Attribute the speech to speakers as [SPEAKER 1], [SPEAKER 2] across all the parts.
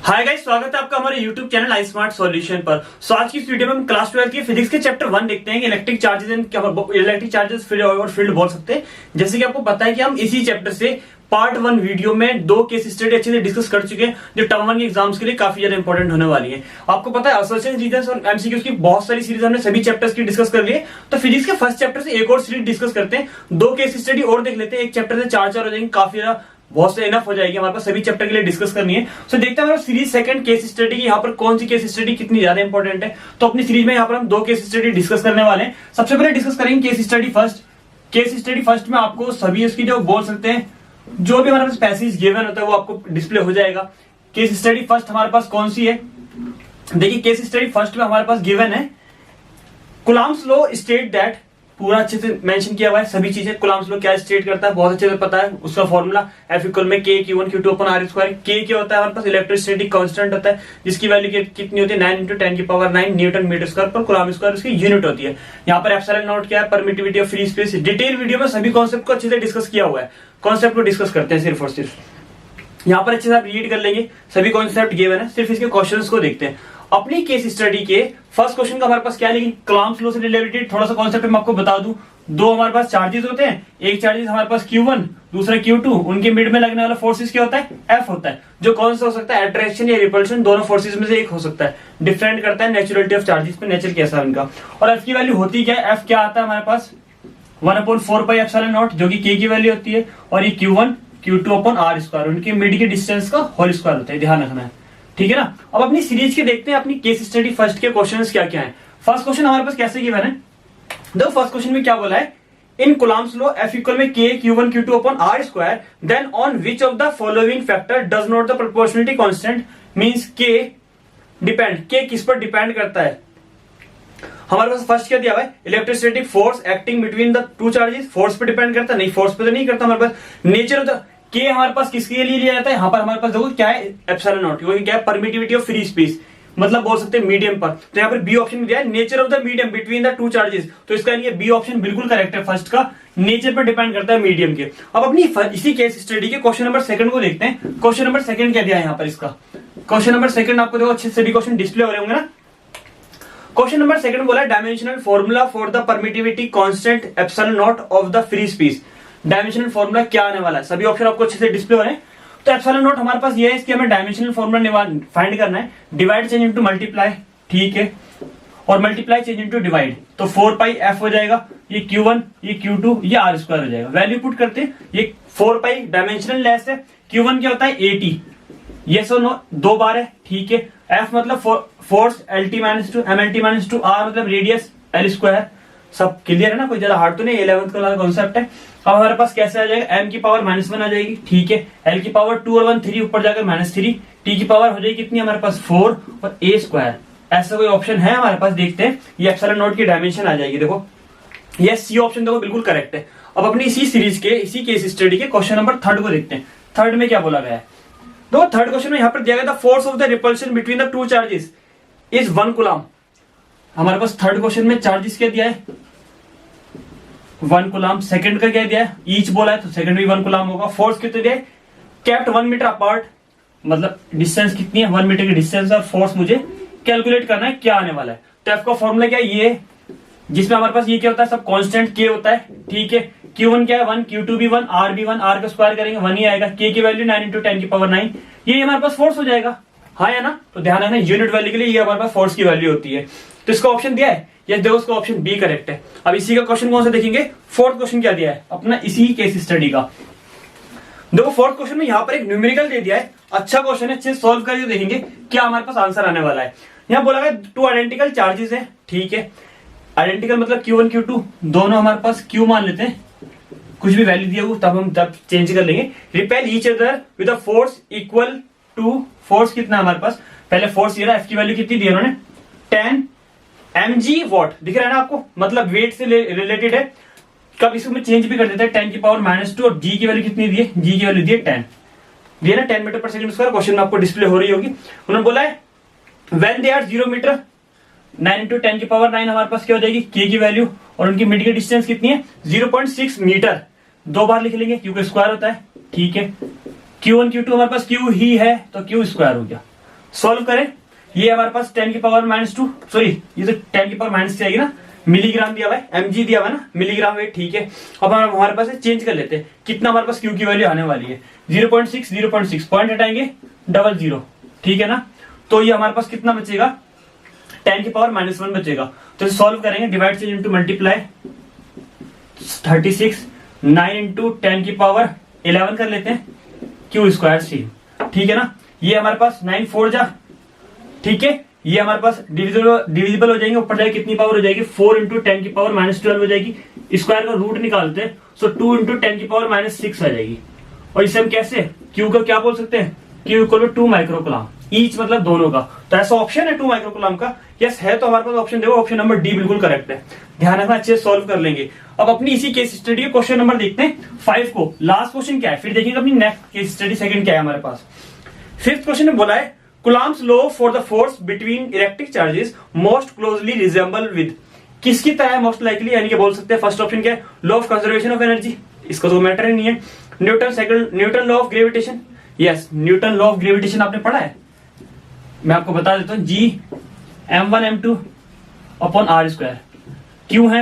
[SPEAKER 1] Hi guys, स्वागत है आपका हमारे YouTube चैनल आई स्मार्ट सॉल्यूशन पर। आज की इस वीडियो में हम क्लास 12 की फिजिक्स के चैप्टर 1 देखते हैं, electric charges and electric charges और फील्ड बोल सकते हैं। जैसे कि आपको पता है कि हम इसी चैप्टर से पार्ट 1 वीडियो में 2 केस स्टडी अच्छे से डिस्कस कर चुके हैं, जो टर्म 1 के एग्जाम्स के लिए काफी ज्यादा इंपॉर्टेंट होने वाली है। आपको पता है असोसिएशन रीजंस और एमसीक्यूज की बहुत सारी सीरीज हमने सभी चैप्टर्स की डिस्कस कर लिए। तो फिजिक्स के फर्स्ट चैप्टर से एक और सीरीज डिस्कस करते हैं, 2 केस स्टडी और देख लेते हैं। एक चैप्टर से 4 हो जाएंगे, काफी ज्यादा बहुत से इनफ हो जाएगी हमारे पास सभी चैप्टर के लिए डिस्कस करनी है। सो देखते हैं हमारा सीरीज सेकंड केस स्टडी की यहाँ पर कौन सी केस स्टडी कितनी ज्यादा इंपॉर्टेंट है। तो अपनी सीरीज में यहाँ पर हम 2 केस स्टडी डिस्कस करने वाले हैं। सबसे पहले डिस्कस करेंगे case study first. Case study first में आपको सभी इसकी जो बोल सकते हैं, जो भी हमारे पास पैसेज गिवन होता है वो आपको डिस्प्ले हो जाएगा। केस स्टडी फर्स्ट हमारे पास कौन सी है, देखिए केस स्टडी फर्स्ट में हमारे पास गिवन है कूलम्ब्स लॉ स्टेट दैट, पूरा अच्छे से मेंशन किया हुआ है सभी चीजें। कूलम्ब्स लॉ क्या स्टेट करता है बहुत अच्छे से पता है, उसका फॉर्मूला F इक्वल में K Q1 Q2 upon R square. K क्या होता है हमारे पास इलेक्ट्रोस्टैटिक कांस्टेंट होता है, जिसकी वैल्यू कितनी होती है 9 × 10⁹ न्यूटन मीटर स्क्वायर पर कूलम्ब स्क्वायर उसकी यूनिट होती है। यहाँ पर एप्सिलॉन नॉट क्या है, permittivity of free space. Detail video में सभी कॉन्सेप्ट को अच्छे से डिस्कस किया हुआ है, कॉन्सेप्ट को डिस्कस करते हैं सिर्फ और सिर्फ। यहाँ पर अच्छे से आप रीड कर लेंगे, सभी कॉन्सेप्ट गिवन है, सिर्फ इसके क्वेश्चंस को देखते हैं। अपनी केस स्टडी के फर्स्ट क्वेश्चन का हमारे पास क्या है, लेकिन कूलम्ब्स लॉ से रिलेटेड थोड़ा सा कॉन्सेप्ट मैं आपको बता दूं। 2 हमारे पास चार्जेस होते हैं, एक चार्जेस हमारे पास Q1 दूसरा Q2, उनके मिड में लगने वाला फोर्सेस क्या होता है, F होता है, जो कौन सा हो सकता है, अट्रैक्शन या रिपल्शन, दोनों फोर्सेस में से एक हो सकता है। डिफरेंट करता है नेचुरलिटी ऑफ चार्जेस पे, नेचर कैसा है उनका। और F की वैल्यू होती क्या है, F क्या आता है हमारे पास 1/4πε0, जो कि K की वैल्यू होती है, और ये Q1 Q2 upon R square, उनके मिड के डिस्टेंस का होल स्क्वायर होता है, ध्यान रखना है, ठीक है ना। अब अपनी सीरीज के देखते हैं अपनी केस स्टडी फर्स्ट के क्वेश्चंस क्या क्या है। फर्स्ट क्वेश्चन हमारे पास कैसे गिवन है, देखो फर्स्ट क्वेश्चन में क्या बोला है, in Coulomb's law F equal में K Q1 Q2 upon R square, then on which of the following factor does not the proportionality constant, means K depend, K किस पर डिपेंड करता है। हमारे पास फर्स्ट क्या दिया हुआ है, electrostatic force acting between the 2 charges. Force पे डिपेंड करता है, नहीं फोर्स पे तो नहीं करता। हमारे पास नेचर ऑफ द K हमारे पास किसके लिए लिया जाता है, यहाँ पर हमारे पास देखो क्या है, एप्सिलॉन नॉट, क्या है, परमिटिविटी ऑफ फ्री स्पेस, मतलब बोल सकते हैं मीडियम पर। तो यहाँ पर बी ऑप्शन दिया है, nature of the medium between the 2 charges. तो इसका लिए बी ऑप्शन बिल्कुल करेक्ट है, फर्स्ट का नेचर पर डिपेंड करता है मीडियम के। अब अपनी इसी केस स्टडी के क्वेश्चन नंबर 2 को देखते हैं। क्वेश्चन नंबर 2 क्या दिया है यहाँ पर, इसका क्वेश्चन नंबर 2 आपको देखो अच्छे से क्वेश्चन डिस्प्ले हो रहे होंगे ना। क्वेश्चन नंबर 2 बोला dimensional formula for the permittivity constant epsilon not of the free space. Dimensional formula क्या आने वाला है, सभी ऑप्शन आपको अच्छे से डिस्प्ले हो रहे हैं। तो एप्सिलॉन नॉट हमारे पास ये है, इसकी हमें डायमेंशनल फॉर्मूला फाइंड करना है। डिवाइड चेंज इनटू मल्टीप्लाई, ठीक है, और मल्टीप्लाई चेंज इनटू डिवाइड, तो 4πf हो जाएगा, ये Q1 ये Q2 ये R स्क्वायर हो जाएगा। वैल्यू पुट करते हैं, ये 4π डायमेंशनल लेस है, Q1 क्या होता है 80, यस और नो 2 बार है, ठीक है। F मतलब फोर्स LT-2 MLT-2, R मतलब रेडियस L स्क्वायर। सब क्लियर है ना, कोई ज्यादा हार्ड तो नहीं, 11th का कॉन्सेप्ट है। अब हमारे पास कैसे आ जाएगा, m की पावर -1 आ जाएगी, ठीक है, l की पावर 2 और 1 3, ऊपर जाकर -3, t की पावर हो जाएगी कितनी हमारे पास 4 और a स्क्वायर। ऐसा कोई ऑप्शन है हमारे पास, देखते हैं। ये एप्सिलॉन नॉट की डायमेंशन आ जाएगी, देखो ये सी ऑप्शन देखो बिल्कुल करेक्ट है। अब अपनी इसी सीरीज के इसी केस स्टडी के क्वेश्चन नंबर 3 को देखते हैं। 3 में क्या बोला गया है, देखो 3rd क्वेश्चन में यहाँ पर दिया गया था force of the repulsion between the 2 charges is 1 coulomb. हमारे पास 3rd क्वेश्चन में चार्जेस क्या दिया है 1 कूलम्ब। सेकंड का क्या दिया है, ईच बोला है, तो सेकंड भी 1 कूलम्ब होगा। फोर्स कितने दिया है, केप्ट 1 मीटर अपार्ट, मतलब डिस्टेंस कितनी है 1 मीटर की डिस्टेंस, और फोर्स मुझे कैलकुलेट करना है क्या आने वाला है। तो एफ का फॉर्मूला क्या है, ये जिसमें हमारे पास ये क्या होता है, सब कांस्टेंट K होता है, ठीक है। Q1 क्या है 1, Q2 भी 1, R भी 1, R का स्क्वायर करेंगे 1 ही आएगा। K की वैल्यू 9 × 10⁹ ये हमारे पास फोर्स हो जाएगा, हाँ है ना। तो ध्यान रखना यूनिट वैल्यू के लिए ये हमारे पास फोर्स की वैल्यू होती है। तो इसका ऑप्शन दिया है, ये देखो उसका ऑप्शन बी करेक्ट है। अब इसी का क्वेश्चन कौन सा देखेंगे, 4th क्वेश्चन क्या दिया है अपना इसी केस स्टडी का। देखो 4th क्वेश्चन में यहाँ पर एक न्यूमेरिकल दे दिया है, अच्छा क्वेश्चन है, अच्छे सॉल्व करके देखेंगे क्या हमारे पास आंसर आने वाला है। यहाँ बोला गया 2 आइडेंटिकल चार्जेस है, ठीक है, आइडेंटिकल मतलब Q1 Q2 दोनों हमारे पास Q मान लेते हैं, कुछ भी वैल्यू दिया हो तब हम तब चेंज कर लेंगे। Repel each other with a force equal to, force कितना है हमारे पास, पहले फोर्स ये रहा, F की वैल्यू कितनी दी है उन्होंने 10 mg वॉट, दिख रहा है ना आपको, मतलब वेट से रिलेटेड है। कब इसमें चेंज भी कर देते हैं, 10 की पावर -2, और g की वैल्यू कितनी दी है, g की वैल्यू दी है 10, दिया ना 10 मीटर पर सेकंड स्क्वायर। क्वेश्चन में आपको डिस्प्ले हो रही होगी। उन्होंने बोला है व्हेन दे आर 0 मीटर, 9 × 10⁹ हमारे पास क्या हो जाएगी K की वैल्यू, और उनकी मिड की डिस्टेंस कितनी है 0.6 मीटर। 2 बार लिख लेंगे, Q का स्क्वायर होता है, ठीक है। Q1 Q2 हमारे पास Q ही है, तो Q स्क्वायर हो गया। सॉल्व करें, ये हमारे पास 10 की पावर -2, सॉरी ये तो 10 की पावर -3 आएगी ना, मिलीग्राम दिया हुआ है, mg दिया हुआ है ना, मिलीग्राम वेट, ठीक है। अब हमारे पास चेंज कर लेते हैं, कितना हमारे पास क्यू की वैल्यू आने वाली है, 0.6, 0.6 पॉइंट हटाएंगे 00, ठीक है ना। तो ये हमारे पास कितना बचेगा, 10 की पावर -1 बचेगा। तो सॉल्व करेंगे, डिवाइड से इंटू मल्टीप्लाई, 36, 9 इंटू 10 की पावर 11 कर लेते हैं, क्यू स्क्वायर सी, ठीक है ना। ये हमारे पास 9 4 जा, ठीक है। ये हमारे पास डिविजिबल हो जाएंगे, ऊपर जाएगी कितनी पावर हो जाएगी, 4 इंटू 10 की पावर -12 हो जाएगी। स्क्वायर का रूट निकालते हैं, सो 2 इंटू 10 की पावर -6 आ जाएगी। और इसे हम कैसे, क्यू का क्या बोल सकते हैं, Q equal to 2 microcoulomb each, मतलब दोनों का। तो ऐसा ऑप्शन है 2 माइक्रोकुलाम का, यस है। तो हमारे पास ऑप्शन देखो, ऑप्शन नंबर डी बिल्कुल करेक्ट है। ध्यान रखना, अच्छे से सॉल्व कर लेंगे। अब अपनी इसी केस स्टडी के क्वेश्चन नंबर देखते हैं 5 को। लास्ट क्वेश्चन क्या है, फिर देखेंगे अपनी नेक्स्ट केस स्टडी सेकंड क्या है हमारे पास। 5th क्वेश्चन में बोला है, Coulomb's law for the force between electric charges most closely resemble with, किसकी तरह है मोस्ट लाइकली, यानी कि बोल सकते हैं फर्स्ट ऑप्शन क्या है, law of conservation of energy, इसका तो मैटर ही नहीं है। Newton law of gravitation, yes Newton law of gravitation आपने पढ़ा है, मैं आपको बता देता हूं, जी m1 m2 upon r square. क्यों है,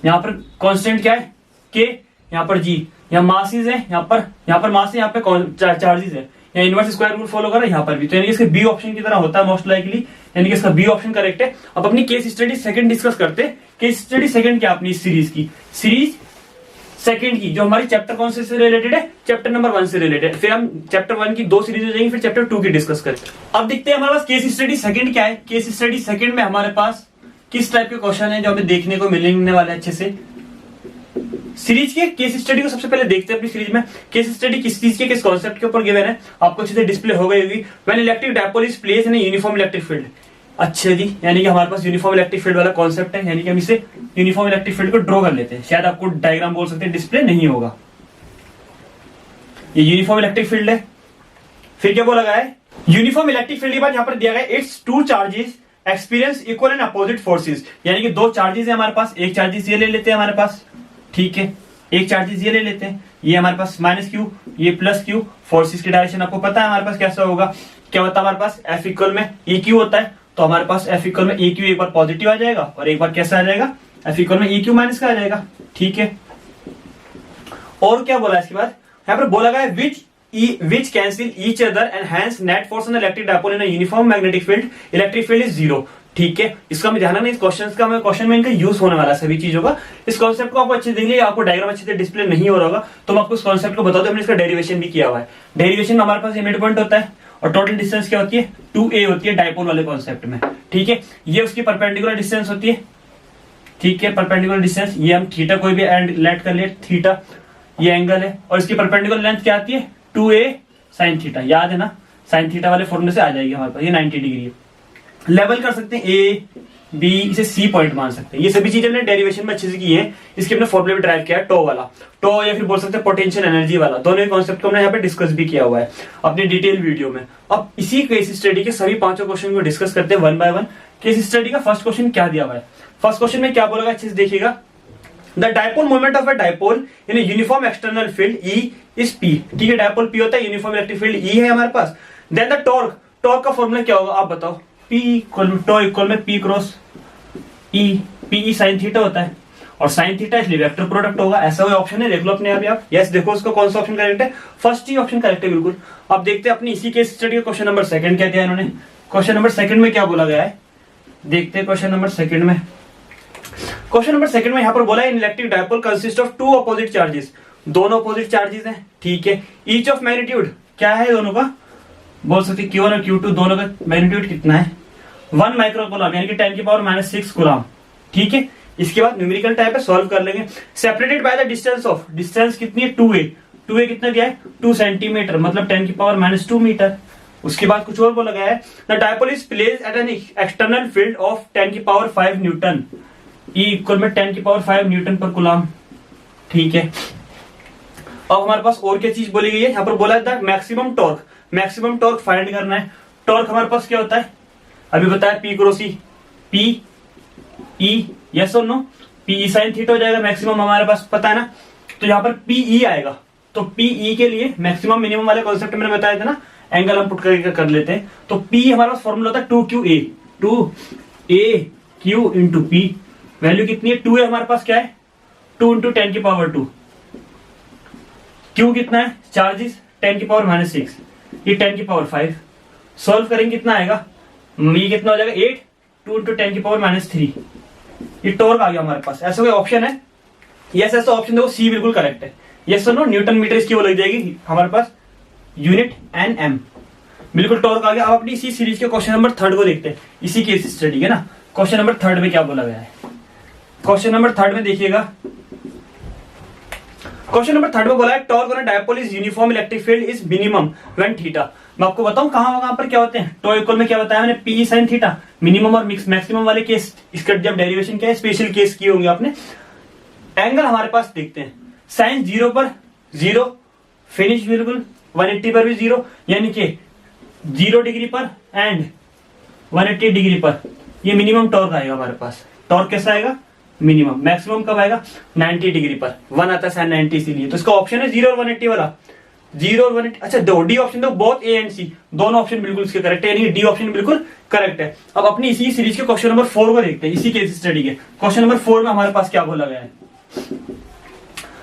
[SPEAKER 1] यहाँ पर कांस्टेंट क्या है, k, यहाँ पर g, यहाँ मासेस है, यहाँ पर मास है, यहाँ पे चार्जेस है, या इनवर्स स्क्वायर रूल फॉलो कर रहा है यहाँ पर भी। तो यानी कि इसके बी ऑप्शन की तरह होता है मोस्ट लाइकली, यानी कि इसका बी ऑप्शन करेक्ट है। अब अपनी केस स्टडी सेकंड डिस्कस करते हैं। केस स्टडी सेकंड क्या अपनी इस सीरीज की, सीरीज सेकंड की, जो हमारी चैप्टर कौन से रिलेटेड है, चैप्टर नंबर 1 से रिलेटेड। फिर हम चैप्टर 1 की 2 सीरीज हो जाएंगी, फिर चैप्टर 2 की डिस्कस करते हैं। अब देखते हैं हमारे पास केस स्टडी सेकंड क्या है। केस स्टडी सेकंड में हमारे पास किस टाइप के क्वेश्चन है जो हमें देखने को मिलने वाले अच्छे से। सीरीज के केस स्टडी को सबसे पहले देखते हैं अपनी सीरीज में। केस स्टडी किस चीज के, किस कॉन्सेप्ट के ऊपर गिवन है, आपको अच्छे से डिस्प्ले हो गई होगी। When electric dipole is placed in uniform electric field, अच्छे जी, यानी कि हमारे पास यूनिफॉर्म इलेक्ट्रिक फील्ड वाला कॉन्सेप्ट है, यानी कि हम इसे यूनिफॉर्म इलेक्ट्रिक फील्ड को ड्रॉ कर लेते हैं। शायद आपको डायग्राम बोल सकते हैं, डिस्प्ले नहीं होगा, ये यूनिफॉर्म इलेक्ट्रिक फील्ड है। फिर क्या बोला गया है, यूनिफॉर्म इलेक्ट्रिक फील्ड के बाद यहाँ पर दिया गया it's 2 charges experience equal and opposite forces, यानी कि 2 चार्जेस है हमारे पास, एक चार्जेस ये ले लेते हैं हमारे पास, ठीक है, एक चार्जेस ये ले लेते हैं, ये हमारे पास -q, ये +q। फोर्सेस की डायरेक्शन आपको पता है हमारे पास कैसा होगा, क्या होता है हमारे पास F इक्वल में EQ होता है, तो हमारे पास F इक्वल में EQ एक बार पॉजिटिव आ जाएगा और एक बार कैसा आ जाएगा, F इक्वल में EQ माइनस का आ जाएगा, ठीक है। और क्या बोला इसके बाद, यहाँ पर बोला गया which cancel each other and hence net force on the electric dipole in a uniform magnetic field, electric field is 0, ठीक है। इसका हमें ध्यान रखना, इस क्वेश्चन में इनका यूज होने वाला है सभी चीजों का। इस कॉन्सेप्ट को आपको अच्छे से देख लिया, आपको डायग्राम अच्छे से डिस्प्ले नहीं हो रहा होगा, तो मैं आपको इस कॉन्सेप्ट को बता दूं, हमने इसका डेरिवेशन भी किया हुआ है। डेरिवेशन में हमारे पास ये मिड पॉइंट होता है और टोटल डिस्टेंस क्या होती है, 2a होती है डायपोल वाले कॉन्सेप्ट में, ठीक है। ये उसकी परपेंडिकुलर डिस्टेंस होती है, ठीक है, परपेंडिकुलर डिस्टेंस, ये हम थीटा कोई भी एंड लेट कर लिए, थीटा ये एंगल है, और इसकी परपेंडिकुलर लेंथ क्या आती है, 2a sin थीटा, याद है ना, sin थीटा वाले फॉर्मूले से आ जाएगी हमारे पास, ये 90 डिग्री है। लेवल कर सकते हैं A B, इसे C पॉइंट मान सकते हैं। ये सभी चीजें हमने डेरिवेशन में अच्छे से की है, इसके हमने फॉर्मूला भी ड्राइव किया है, टो वाला, टो या फिर बोल सकते हैं पोटेंशियल एनर्जी वाला, दोनों कॉन्सेप्ट को हमने यहाँ पे डिस्कस भी किया हुआ है अपनी डिटेल वीडियो में। अब इसी केस स्टडी के सभी 5 क्वेश्चन को डिस्कस करते हैं 1 बाय 1। केस स्टडी का फर्स्ट क्वेश्चन क्या दिया हुआ है, फर्स्ट क्वेश्चन में क्या बोला, अच्छे से देखिएगा। The dipole moment of a dipole in uniform external field E is P, ठीक है, डायपोल P होता है, यूनिफॉर्म इलेक्ट्रिक फील्ड E है हमारे पास। देन द टॉर्क, टॉर्क का फॉर्मूला क्या होगा आप बताओ, P इक्वल में P cross E, PE sine theta होता है, और साइन थीटा इसलिए वेक्टर प्रोडक्ट होगा, ऐसा कोई ऑप्शन है, देख लो अपने आप। यस देखो उसको कौन सा ऑप्शन करेक्ट है, फर्स्ट ही ऑप्शन करेक्ट है बिल्कुल। अब देखते हैं अपनी इसी केस स्टडी का क्वेश्चन नंबर सेकंड क्या दिया इन्होंने। क्वेश्चन नंबर सेकंड में क्या बोला गया है, देखते हैं क्वेश्चन नंबर सेकंड में। क्वेश्चन नंबर सेकंड में यहाँ पर बोला है electric dipole consist of 2 opposite charges, दोनों अपोजिट चार्जेस हैं, ठीक है। ईच ऑफ मैग्नीट्यूड क्या है दोनों का, बोल सकते Q1 और Q2, दोनों का मैग्नीट्यूड कितना है, 1 माइक्रोकूलम, यानी कि 10 की पावर -6 कूलम, ठीक है। इसके बाद न्यूमेरिकल टाइप है, सॉल्व कर लेंगे। Separated by the distance of, distance कितनी है 2a कितना दिया है 2 सेंटीमीटर, मतलब 10 की पावर -2 मीटर। उसके बाद कुछ और बोला गया है, the dipole is placed at an external field of 10 की पावर 5 न्यूटन, E इक्वल में 10 की पावर 5 न्यूटन पर कूलम, ठीक है। अब हमारे पास और क्या चीज बोली गई है, यहाँ पर बोला है maximum torque, maximum torque find करना है। टॉर्क हमारे पास क्या होता है, अभी बताया P cross E, P E, yes और नो, PE साइन थीटा हो जाएगा, मैक्सिमम हमारे पास पता है ना, तो यहाँ पर PE आएगा। तो PE के लिए मैक्सिमम मिनिमम वाले कॉन्सेप्ट मैंने बताया था ना, एंगल हम पुट करके कर लेते हैं। तो P हमारे पास फॉर्मूला होता है 2QA, 2AQ into P। Value कितनी है? 2A हमारे पास क्या है? 2 इंटू 10 की पावर 2। Q कितना है? चार्जेस 10 की पावर माइनस 6, ये 10 की पावर 5। सॉल्व करेंगे कितना आएगा? ये कितना हो जाएगा? 8, 2 इंटू 10 की पावर माइनस 3। ये टॉर्क आ गया हमारे पास। ऐसा कोई ऑप्शन है? यस, ऐसा ऑप्शन देखो सी बिल्कुल करेक्ट है। यस और नो, न्यूटन मीटर इसकी वो लग जाएगी हमारे पास, यूनिट Nm। बिल्कुल टॉर्क आ गया। अब अपनी इसी सीरीज के क्वेश्चन नंबर 3 को देखते हैं, इसी केस स्टडी है ना। क्वेश्चन नंबर 3 में क्या बोला गया है? क्वेश्चन नंबर 3 में देखिएगा, क्वेश्चन नंबर 3 में बोला है torque on a dipole is uniform electric field is minimum when theta. मैं आपको बताऊं कहां पर क्या होते हैं। टॉ इक्वल में क्या बताया मैंने? P sine theta. मिनिमम और मैक्सिमम वाले केस, इसका जब डेरिवेशन क्या है, स्पेशल केस किए होंगे आपने। एंगल हमारे पास देखते हैं, साइन 0 पर 0, फिनिश बिल्कुल 180 पर भी 0, यानी कि 0 डिग्री पर एंड 180 डिग्री पर ये मिनिमम टॉर्क आएगा हमारे पास। टॉर्क कैसा आएगा? मिनिमम। मैक्सिमम कब आएगा? 90 डिग्री पर, 1 आता है साइन 90 इसीलिए। तो इसका ऑप्शन है 0 और 180 वाला। 0 और 180, अच्छा दो डी ऑप्शन, तो बोथ ए एंड सी दोनों ऑप्शन बिल्कुल इसके करेक्ट है, यानी कि डी ऑप्शन बिल्कुल करेक्ट है। अब अपनी इसी सीरीज के क्वेश्चन नंबर 4 को देखते हैं, इसी केस स्टडी के क्वेश्चन नंबर 4 में हमारे पास क्या बोला गया है।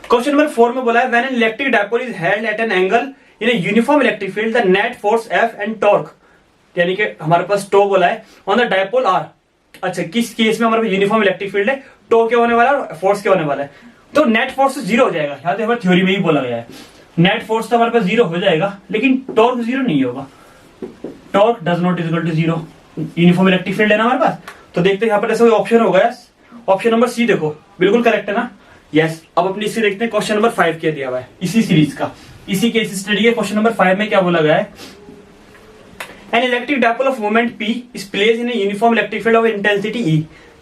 [SPEAKER 1] क्वेश्चन नंबर 4 में बोला है when an electric dipole is held at an angle in a uniform electric field the net force F and torque, यानी कि हमारे पास टो बोला है ऑन द डायपोल R। अच्छा, किस केस में हमारे पास यूनिफॉर्म इलेक्ट्रिक फील्ड है, टो क्या होने वाला है और फोर्स क्या होने वाला है। तो नेट फोर्स 0 हो जाएगा, याद है हमारी थ्योरी में ही बोला गया है। नेट फोर्स तो हमारे पास 0 हो जाएगा, लेकिन टॉर्क 0 नहीं होगा। Torque does not equal to 0, uniform electric field है ना हमारे पास। तो देखते हैं यहाँ पर ऐसा कोई ऑप्शन होगा। ऑप्शन नंबर सी देखो बिल्कुल करेक्ट है ना। यस। अब अपनी इससे देखते हैं क्वेश्चन नंबर 5 क्या दिया हुआ है इसी सीरीज का, इसी केस स्टडी के क्वेश्चन नंबर 5 में क्या बोला गया है। An electric dipole of moment P is placed in a uniform electric field of intensity E।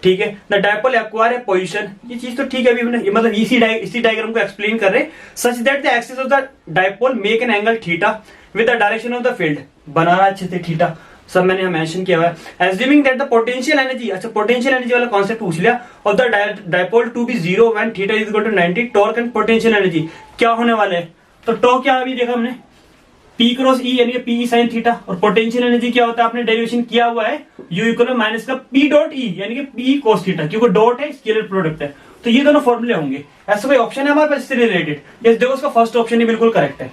[SPEAKER 1] ठीक है, the dipole acquire a position, ये चीज तो ठीक है, अभी हमने मतलब इसी डायग्राम को एक्सप्लेन कर रहे हैं, such that the axis of the dipole make an angle theta with the direction of the field। बना रहा अच्छे से थीटा, सब मैंने यहाँ मेंशन किया हुआ है। Assuming that the potential energy, अच्छा पोटेंशियल एनर्जी वाला कॉन्सेप्ट पूछ लिया, of the dipole to be 0 when theta is equal to 90, torque and potential energy क्या होने वाले हैं। तो टॉर्क क्या अभी देखा हमने, P क्रॉस E यानी कि P साइन थीटा, और पोटेंशियल एनर्जी क्या होता है आपने डेरिवेशन किया हुआ है, U इक्वल माइनस का P डॉट E यानी कि P कोस थीटा, क्योंकि डॉट है स्केलर प्रोडक्ट है। तो ये दोनों फॉर्मूले होंगे। ऐसा कोई ऑप्शन है हमारे पास इससे रिलेटेड? यस, देखो उसका फर्स्ट ऑप्शन ही बिल्कुल करेक्ट है।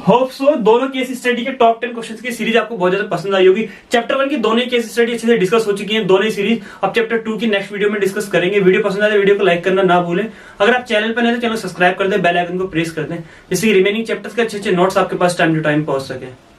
[SPEAKER 1] होप सो दोनों केस स्टडी के टॉप 10 क्वेश्चंस की सीरीज आपको बहुत ज्यादा पसंद आई होगी। चैप्टर 1 की दोनों केस स्टडी अच्छे से डिस्कस हो चुकी है, दोनों ही सीरीज। अब चैप्टर 2 की नेक्स्ट वीडियो में डिस्कस करेंगे। वीडियो पसंद आए तो वीडियो को लाइक करना ना भूलें। अगर आप चैनल पर नए तो चैनल सब्सक्राइब कर दें, बेल आइकन को प्रेस कर दें, जिससे रिमेनिंग चैप्टर्स के अच्छे अच्छे नोट्स आपके पास टाइम टू टाइम पहुंच सके।